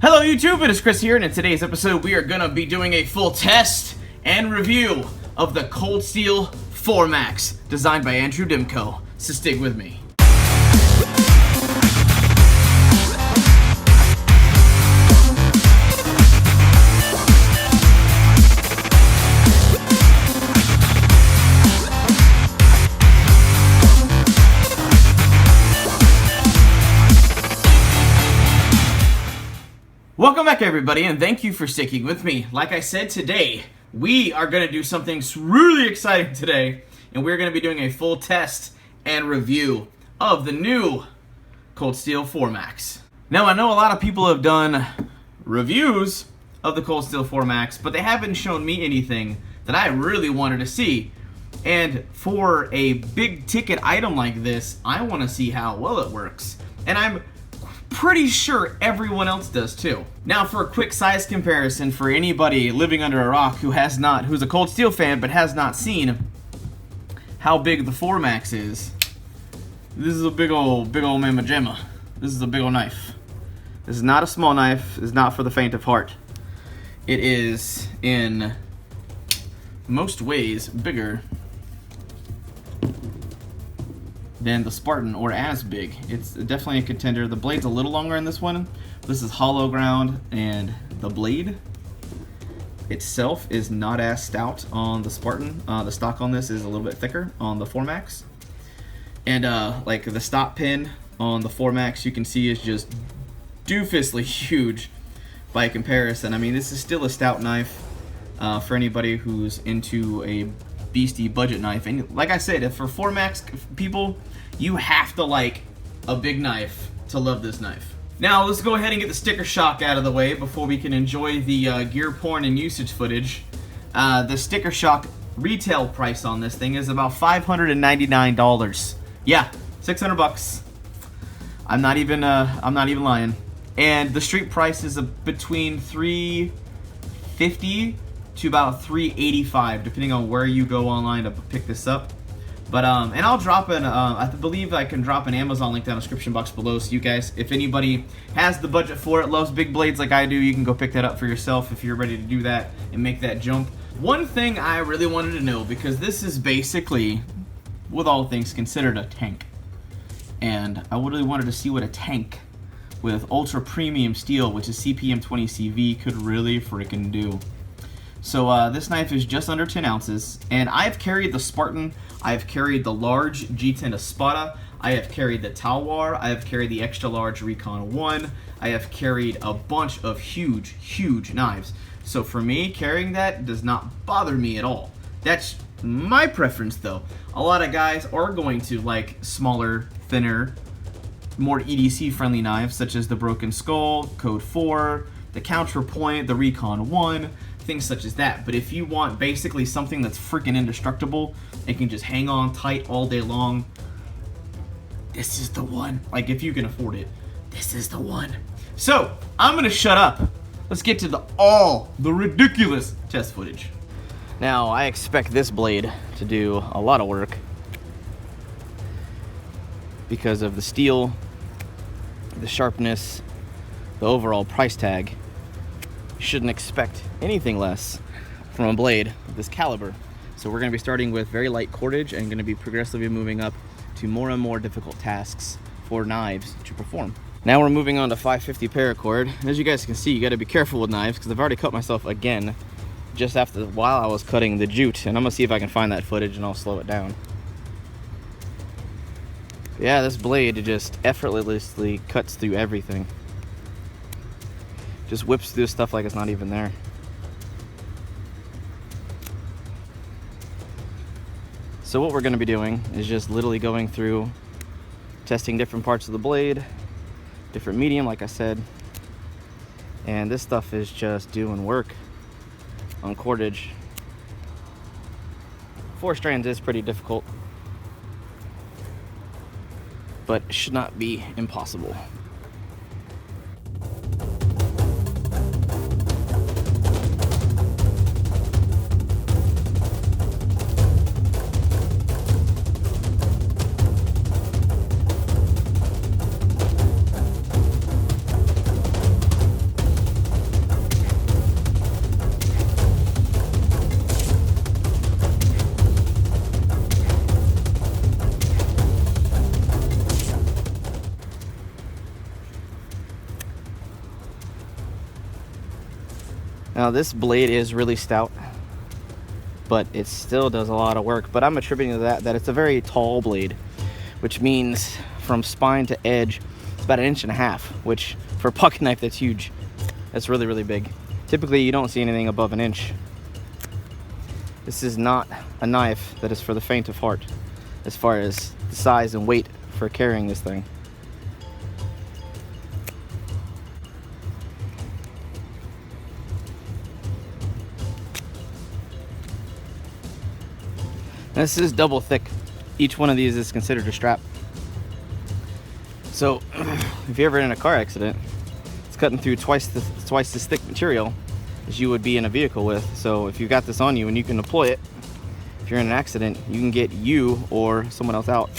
Hello YouTube, it is Chris here, and in today's episode we are going to be doing a full test and review of the Cold Steel 4 Max, designed by Andrew Dimko, so stick with me. Welcome back everybody, and thank you for sticking with me. Like I said, today we are going to do something really exciting today, and we're going to be doing a full test and review of the new Cold Steel 4 Max. Now I know a lot of people have done reviews of the Cold Steel 4 Max, but they haven't shown me anything that I really wanted to see. And for a big ticket item like this, I want to see how well it works. And I'm pretty sure everyone else does too. Now for a quick size comparison for anybody living under a rock who's a Cold Steel fan but has not seen how big the 4 Max is. This is a big old mamma jamma. This is a big old knife. This is not a small knife. It's not for the faint of heart. It is in most ways bigger than the Spartan, or as big. It's definitely a contender. The blade's a little longer in this one. This is hollow ground, and the blade itself is not as stout on the Spartan. The stock on this is a little bit thicker on the 4 Max. And like the stop pin on the 4 Max, you can see is just doofusly huge by comparison. I mean, this is still a stout knife for anybody who's into a beastie budget knife. And like I said, if for 4 Max people, you have to like a big knife to love this knife. Now let's go ahead and get the sticker shock out of the way before we can enjoy the gear porn and usage footage. The sticker shock retail price on this thing is about $599. Yeah, 600 bucks. I'm not even lying. And the street price is between $350 to about $385, depending on where you go online to pick this up. But and I'll drop I believe I can drop an Amazon link down in the description box below, so you guys, if anybody has the budget for it, loves big blades like I do, you can go pick that up for yourself if you're ready to do that and make that jump. One thing I really wanted to know, because this is basically, with all things considered, a tank, and I really wanted to see what a tank with ultra premium steel, which is CPM 20 CV, could really freaking do. So this knife is just under 10 ounces, and I've carried the Spartan, I've carried the large G10 Espada, I have carried the Talwar, I have carried the extra large Recon 1, I have carried a bunch of huge knives. So for me, carrying that does not bother me at all. That's my preference though. A lot of guys are going to like smaller, thinner, more EDC friendly knives, such as the Broken Skull, Code 4, the Counterpoint, the Recon 1, things such as that. But if you want basically something that's freaking indestructible and can just hang on tight all day long, this is the one. Like, if you can afford it, this is the one. So I'm gonna shut up. Let's get to the ridiculous test footage. Now I expect this blade to do a lot of work because of the steel, the sharpness, the overall price tag. Shouldn't expect anything less from a blade of this caliber. So we're going to be starting with very light cordage and going to be progressively moving up to more and more difficult tasks for knives to perform. Now we're moving on to 550 paracord. And as you guys can see, you got to be careful with knives because I've already cut myself again just while I was cutting the jute, and I'm gonna see if I can find that footage and I'll slow it down. Yeah, this blade just effortlessly cuts through everything. Just whips through stuff like it's not even there. So what we're going to be doing is just literally going through, testing different parts of the blade, different medium, like I said. And this stuff is just doing work on cordage. 4 strands is pretty difficult, but it should not be impossible. Now this blade is really stout, but it still does a lot of work. But I'm attributing to that it's a very tall blade, which means from spine to edge, it's about 1.5 inches, which for a pocket knife, that's huge. That's really, really big. Typically, you don't see anything above 1 inch. This is not a knife that is for the faint of heart, as far as the size and weight for carrying this thing. This is double thick. Each one of these is considered a strap. So if you're ever in a car accident, it's cutting through twice this thick material as you would be in a vehicle with. So if you've got this on you and you can deploy it, if you're in an accident, you can get you or someone else out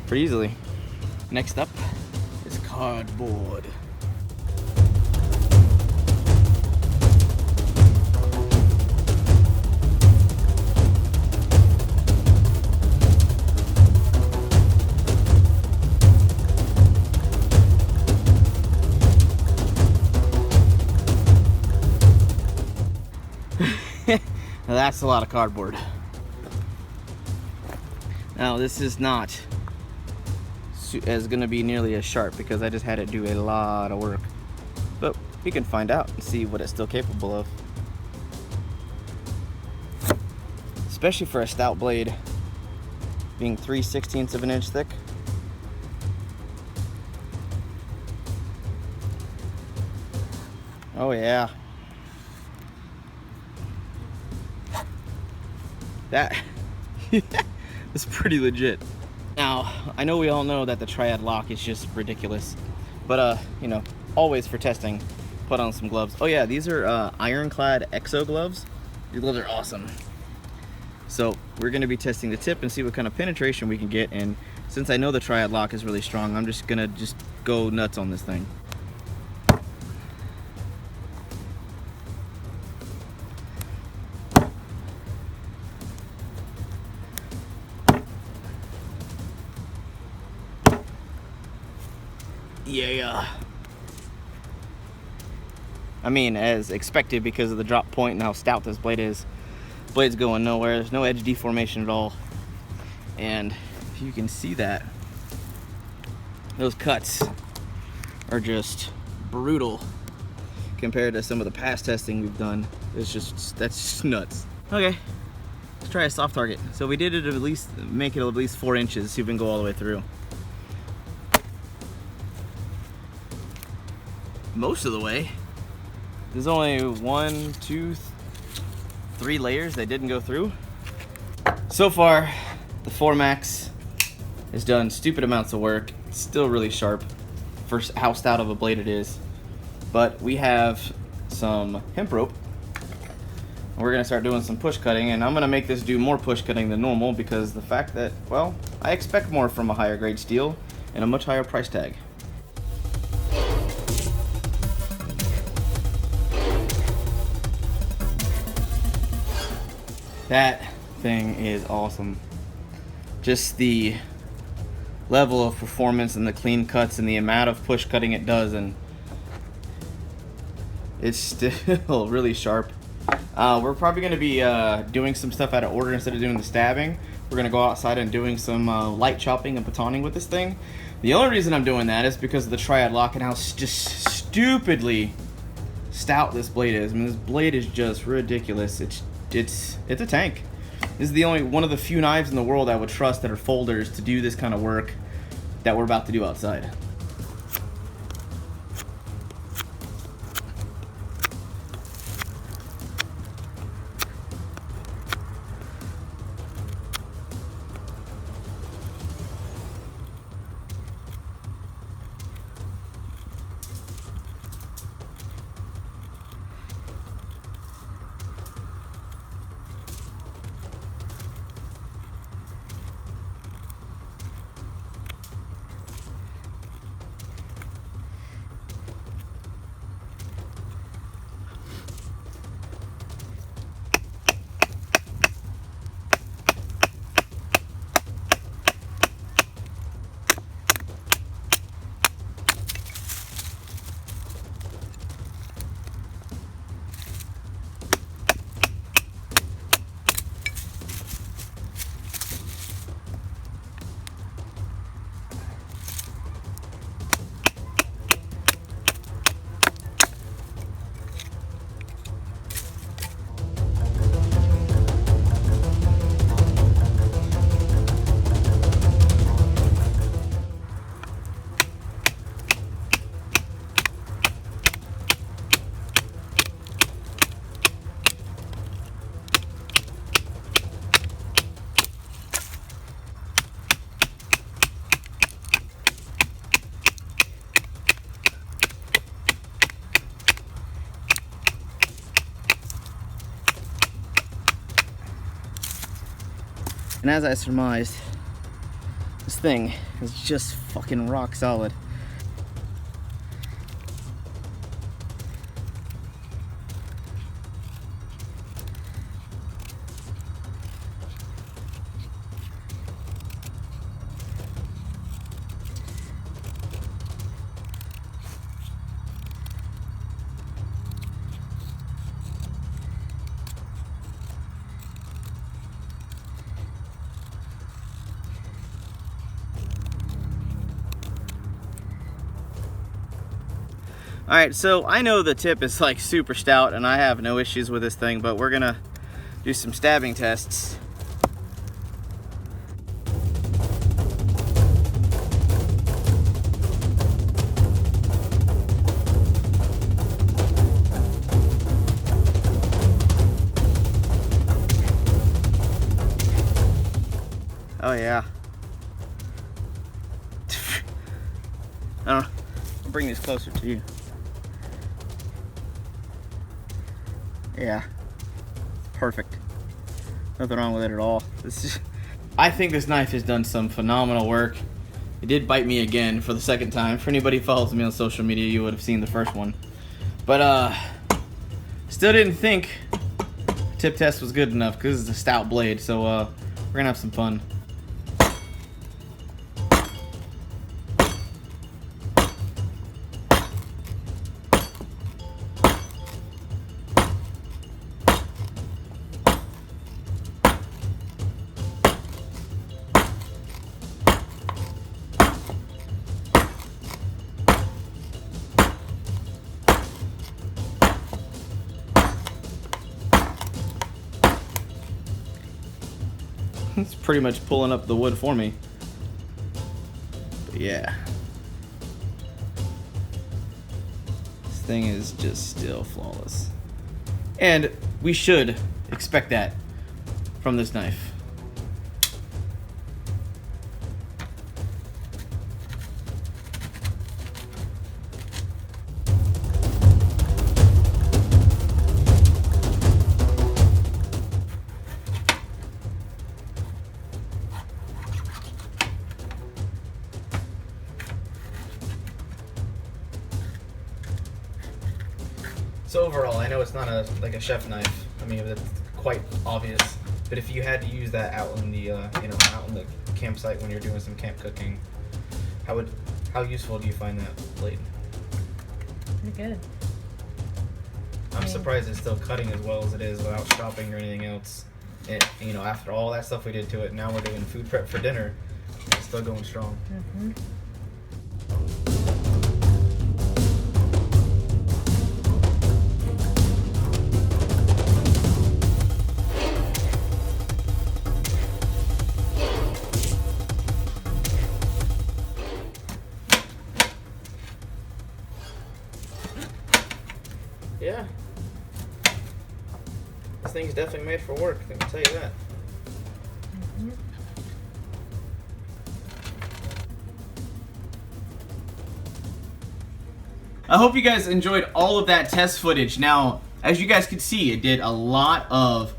pretty easily. Next up is cardboard. Now that's a lot of cardboard. Now this is not gonna be nearly as sharp because I just had it do a lot of work. But we can find out and see what it's still capable of. Especially for a stout blade, being 3/16 of an inch thick. Oh yeah. That is pretty legit. Now, I know we all know that the triad lock is just ridiculous, but you know, always for testing, put on some gloves. Oh yeah, these are Ironclad Exo gloves. These gloves are awesome. So we're gonna be testing the tip and see what kind of penetration we can get, and since I know the triad lock is really strong, I'm just gonna go nuts on this thing. Yeah. I mean, as expected because of the drop point and how stout this blade is. Blade's going nowhere. There's no edge deformation at all. And if you can see that, those cuts are just brutal compared to some of the past testing we've done. That's just nuts. Okay, let's try a soft target. So we did it at least, make it at least 4 inches, see if we can go all the way through. Most of the way. There's only 1, 2, 3 layers that didn't go through. So far, the 4 Max has done stupid amounts of work. It's still really sharp for how stout of a blade it is. But we have some hemp rope. And we're gonna start doing some push cutting, and I'm gonna make this do more push cutting than normal because the fact that, well, I expect more from a higher grade steel and a much higher price tag. That thing is awesome. Just the level of performance and the clean cuts and the amount of push cutting it does, and it's still really sharp. We're probably going to be doing some stuff out of order instead of doing the stabbing. We're going to go outside and doing some light chopping and batoning with this thing. The only reason I'm doing that is because of the triad lock and how just stupidly stout this blade is. I mean, this blade is just ridiculous. It's a tank. This is the only one of the few knives in the world I would trust that are folders to do this kind of work that we're about to do outside. And as I surmised, this thing is just fucking rock solid. Alright, so I know the tip is like super stout and I have no issues with this thing, but we're gonna do some stabbing tests. Oh yeah. I don't know. I'll bring this closer to you. Yeah, perfect. Nothing wrong with it at all. I think this knife has done some phenomenal work. It did bite me again for the second time. For anybody who follows me on social media, you would have seen the first one. But still didn't think tip test was good enough because it's a stout blade. So we're gonna have some fun. It's pretty much pulling up the wood for me. But yeah. This thing is just still flawless. And we should expect that from this knife. So overall, I know it's not like a chef knife. I mean, it's quite obvious. But if you had to use that out in the out in the campsite when you're doing some camp cooking, how useful do you find that blade? Pretty good. I'm surprised it's still cutting as well as it is without chopping or anything else. And after all that stuff we did to it, now we're doing food prep for dinner. It's still going strong. Mm-hmm. Yeah. This thing's definitely made for work, I can tell you that. Mm-hmm. I hope you guys enjoyed all of that test footage. Now, as you guys could see, it did a lot of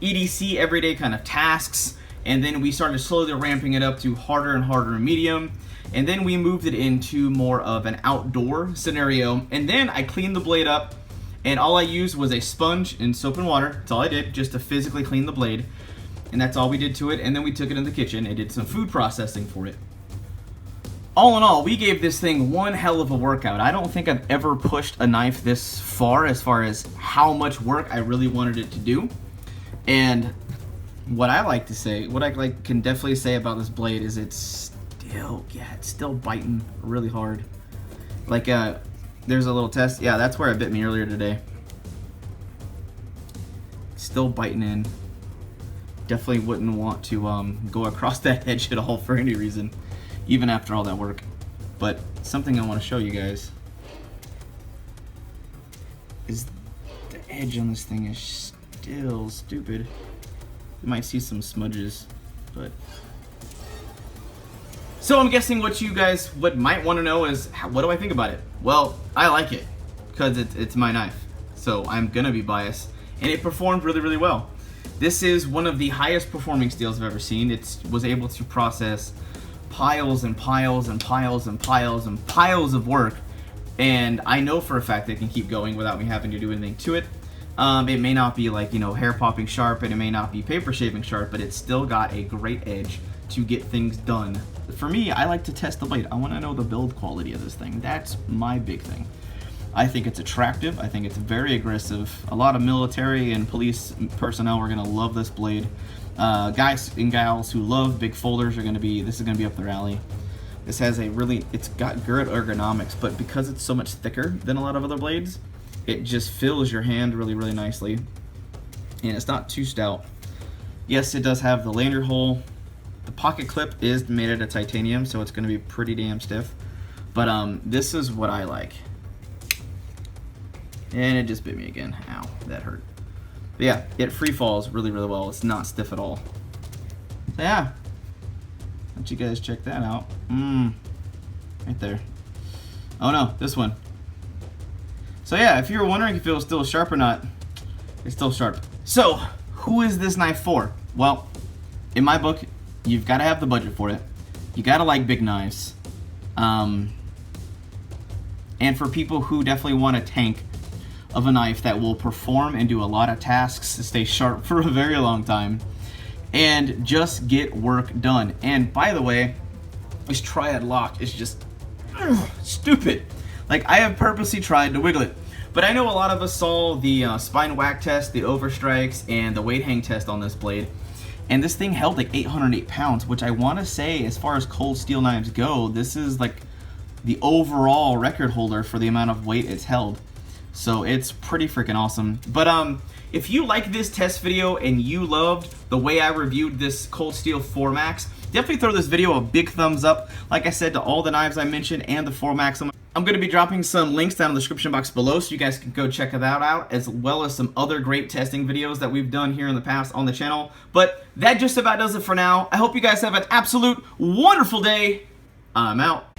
EDC everyday kind of tasks, and then we started slowly ramping it up to harder and harder medium, and then we moved it into more of an outdoor scenario, and then I cleaned the blade up, and all I used was a sponge and soap and water. That's all I did, just to physically clean the blade, and that's all we did to it. And then we took it in the kitchen and did some food processing for it. All in all, we gave this thing one hell of a workout. I don't think I've ever pushed a knife this far as how much work I really wanted it to do. And what I like to say, what I can definitely say about this blade is it's still biting really hard. Like there's a little test. Yeah, that's where it bit me earlier today. Still biting in. Definitely wouldn't want to go across that edge at all for any reason, even after all that work. But something I want to show you guys is the edge on this thing is still stupid. You might see some smudges, but... So I'm guessing what you guys might want to know is, what do I think about it? Well, I like it, because it's my knife. So I'm going to be biased. And it performed really, really well. This is one of the highest performing steels I've ever seen. It was able to process piles and piles and piles and piles and piles of work, and I know for a fact it can keep going without me having to do anything to it. It may not be like, you know, hair popping sharp, and it may not be paper shaving sharp, but it's still got a great edge to get things done. For me, I like to test the blade. I want to know the build quality of this thing. That's my big thing. I think it's attractive. I think it's very aggressive. A lot of military and police personnel are gonna love this blade. Guys and gals who love big folders are gonna be. This is gonna be up their alley. This has a really. It's got good ergonomics, but because it's so much thicker than a lot of other blades, it just fills your hand really, really nicely, and it's not too stout. Yes, it does have the lanyard hole. The pocket clip is made out of titanium, so it's gonna be pretty damn stiff. But this is what I like. And it just bit me again. Ow, that hurt. But yeah, it free falls really, really well. It's not stiff at all. So yeah, let you guys check that out. Right there. Oh no, this one. So yeah, if you were wondering if it was still sharp or not, it's still sharp. So, who is this knife for? Well, in my book, you've got to have the budget for it. You got to like big knives. And for people who definitely want a tank of a knife that will perform and do a lot of tasks to stay sharp for a very long time and just get work done. And by the way, this triad lock is just stupid. Like, I have purposely tried to wiggle it, but I know a lot of us saw the spine whack test, the overstrikes, and the weight hang test on this blade, and this thing held like 808 pounds, which I want to say, as far as cold steel knives go, this is like the overall record holder for the amount of weight it's held. So it's pretty freaking awesome. But if you like this test video and you loved the way I reviewed this Cold Steel 4 Max, definitely throw this video a big thumbs up. Like I said, to all the knives I mentioned and the 4 Max. I'm going to be dropping some links down in the description box below so you guys can go check that out, as well as some other great testing videos that we've done here in the past on the channel. But that just about does it for now. I hope you guys have an absolute wonderful day. I'm out.